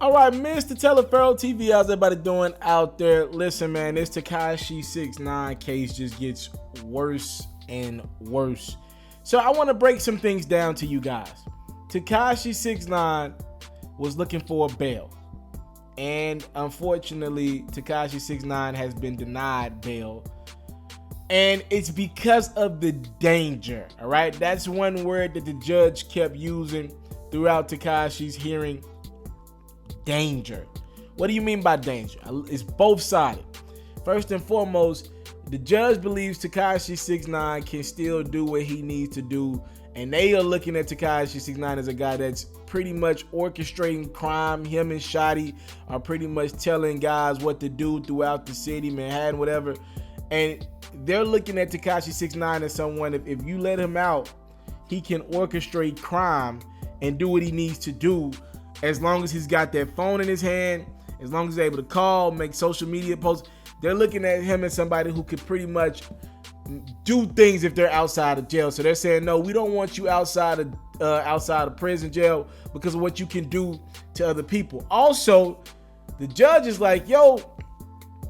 All right, Mr. Taliaferro TV, how's everybody doing out there? Listen, man, this Tekashi 6ix9ine case just gets worse and worse. So I want to break some things down to you guys. Tekashi 6ix9ine was looking for a bail, and unfortunately, Tekashi 6ix9ine has been denied bail. And it's because of the danger, all right? That's one word that the judge kept using throughout Tekashi's hearing. Danger. What do you mean by danger? It's both-sided. First and foremost, the judge believes Tekashi 6ix9ine can still do what he needs to do, and they are looking at Tekashi 6ix9ine as a guy that's pretty much orchestrating crime. Him and Shotty are pretty much telling guys what to do throughout the city, Manhattan, whatever. And they're looking at Tekashi 6ix9ine as someone, if you let him out, he can orchestrate crime and do what he needs to do, as long as he's got that phone in his hand, as long as he's able to call, make social media posts. They're looking at him as somebody who could pretty much do things if they're outside of jail. So they're saying, no, we don't want you outside of prison, jail, because of what you can do to other people. Also, the judge is like, yo,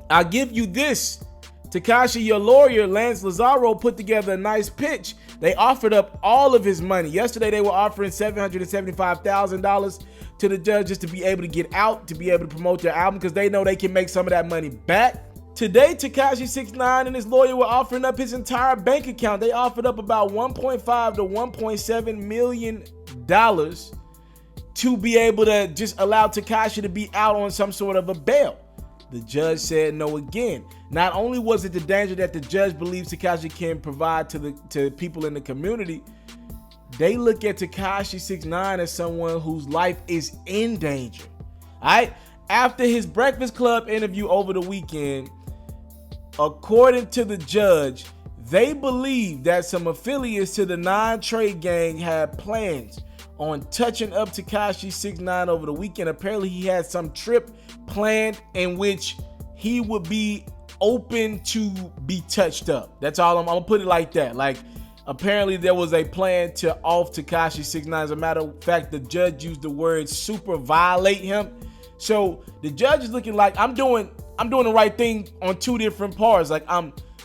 I'll give you this. Tekashi, your lawyer, Lance Lazaro, put together a nice pitch. They offered up all of his money. Yesterday, they were offering $775,000 to the judge just to be able to get out, to be able to promote their album, because they know they can make some of that money back. Today, Tekashi 6ix9ine and his lawyer were offering up his entire bank account. They offered up about $1.5 to $1.7 million to be able to just allow Tekashi to be out on some sort of a bail. The judge said no again. Not only was it the danger that the judge believes Tekashi can provide to people in the community, they look at Tekashi 6ix9ine as someone whose life is in danger. All right? After his Breakfast Club interview over the weekend, according to the judge, they believe that some affiliates to the non-trade gang had plans on touching up Tekashi 6ix9ine over the weekend. Apparently, he had some trip planned in which he would be open to be touched up. That's all. I'm gonna put it like that. Like, apparently there was a plan to off Tekashi 6ix9ine. As a matter of fact, the judge used the word super violate him. So the judge is looking like, I'm doing the right thing on two different parts. Like,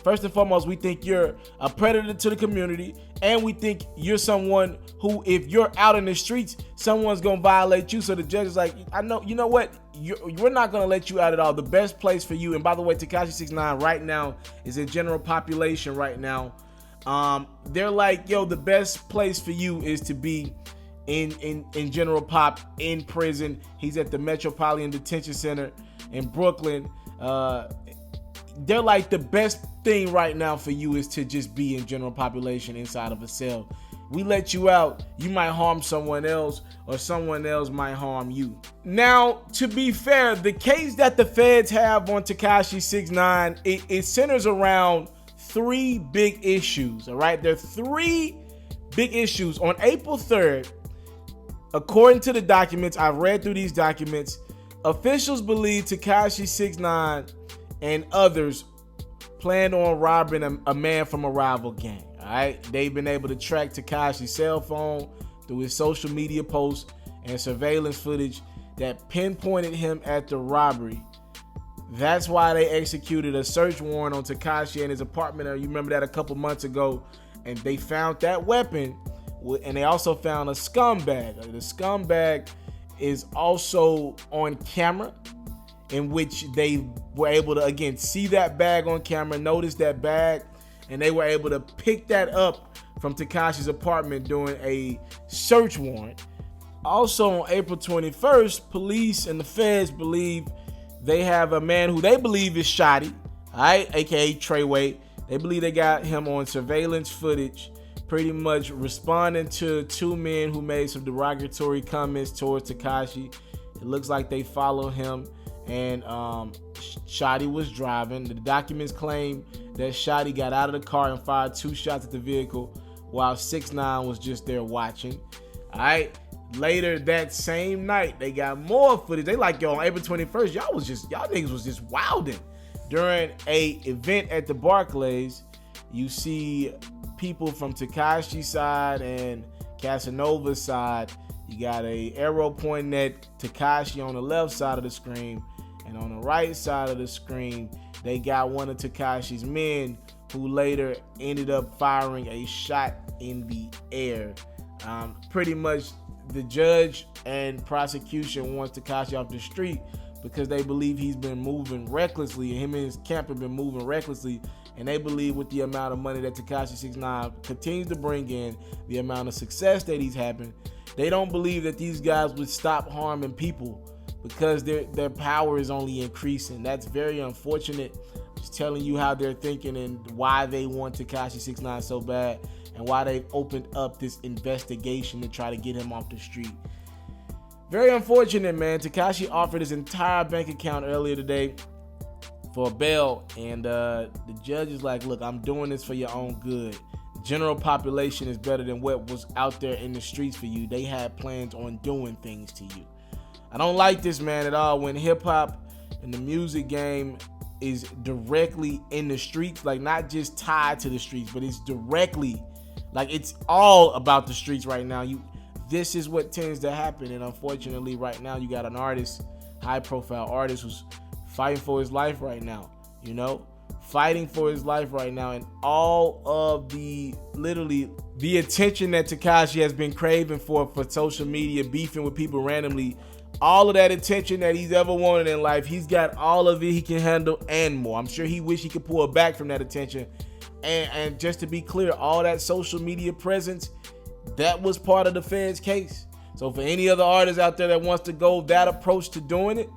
first and foremost, we think you're a predator to the community, and we think you're someone who, if you're out in the streets, someone's gonna violate you. So the judge is like, I know, you know what? We're not gonna let you out at all. The best place for you, and by the way, Tekashi 6ix9ine right now is in general population right now. They're like, yo, the best place for you is to be in general pop, in prison. He's at the Metropolitan Detention Center in Brooklyn. They're like, the best thing right now for you is to just be in general population inside of a cell. We let you out, you might harm someone else, or someone else might harm you. Now, to be fair, the case that the feds have on Tekashi 6ix9ine, it centers around three big issues, all right? There are three big issues. On April 3rd, according to the documents, I've read through these documents, officials believe Tekashi 6ix9ine and others planned on robbing a man from a rival gang. All right, they've been able to track Tekashi's cell phone through his social media posts and surveillance footage that pinpointed him at the robbery. That's why they executed a search warrant on Tekashi and his apartment. You remember that a couple months ago, and they found that weapon, and they also found a scumbag. The scumbag is also on camera, in which they were able to, again, see that bag on camera, notice that bag, and they were able to pick that up from Tekashi's apartment during a search warrant. Also on April 21st, police and the feds believe they have a man who they believe is Shotty, all right, aka Treyway. They believe they got him on surveillance footage, pretty much responding to two men who made some derogatory comments towards Tekashi. It looks like they followed him, and Shotty was driving. The documents claim that Shotty got out of the car and fired 2 shots at the vehicle while 6ix9ine was just there watching. All right. Later that same night, they got more footage. They like, yo, on April 21st, y'all niggas was just wilding. During a event at the Barclays, you see people from Tekashi's side and Casanova's side You got a arrow pointing at Tekashi on the left side of the screen, and on the right side of the screen, they got one of Tekashi's men who later ended up firing a shot in the air. Pretty much the judge and prosecution wants Tekashi off the street because they believe he's been moving recklessly, and him and his camp have been moving recklessly, and they believe with the amount of money that Tekashi 6ix9ine continues to bring in, the amount of success that he's having, they don't believe that these guys would stop harming people because their power is only increasing. That's very unfortunate. Just telling you how they're thinking and why they want Tekashi 6ix9ine so bad, and why they've opened up this investigation to try to get him off the street. Very unfortunate, man. Tekashi offered his entire bank account earlier today for bail, and the judge is like, look, I'm doing this for your own good. General population is better than what was out there in the streets for you. They had plans on doing things to you. I don't like this, man, at all. When hip-hop and the music game is directly in the streets, like not just tied to the streets, but it's directly, like it's all about the streets right now. This is what tends to happen, and unfortunately right now you got an artist, high-profile artist, who's fighting for his life right now, fighting for his life right now, and all of literally the attention that Tekashi has been craving for social media, beefing with people randomly, all of that attention that he's ever wanted in life, he's got all of it he can handle and more. I'm sure he wish he could pull back from that attention, and just to be clear, all that social media presence, that was part of the Fed's case. So for any other artist out there that wants to go that approach to doing it,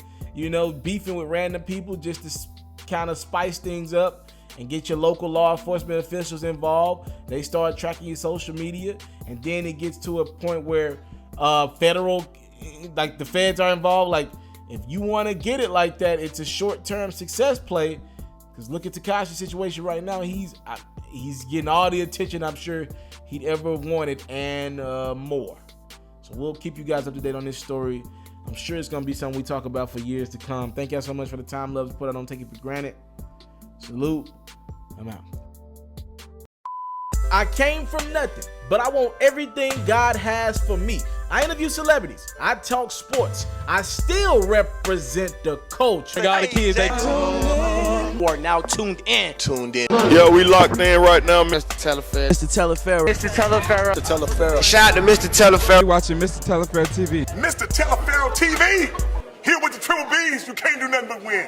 beefing with random people just to kind of spice things up and get your local law enforcement officials involved, they start tracking your social media, and then it gets to a point where federal, like the feds are involved. Like if you want to get it like that, it's a short-term success play. Because look at Tekashi's situation right now. He's getting all the attention I'm sure he'd ever wanted and more. So we'll keep you guys up to date on this story. I'm sure it's going to be something we talk about for years to come. Thank y'all so much for the time, love, support. I don't take it for granted. Salute. I'm out. I came from nothing, but I want everything God has for me. I interview celebrities. I talk sports. I still represent the culture. I got the kids. They are now tuned in. Yo, we locked in right now, Mr. TALIAFERRO. Mr. Telaferro. Shout out to Mr. Telaferro. You're watching Mr. Telaferro TV. Mr. Telaferro TV, here with the triple B's, you can't do nothing but win.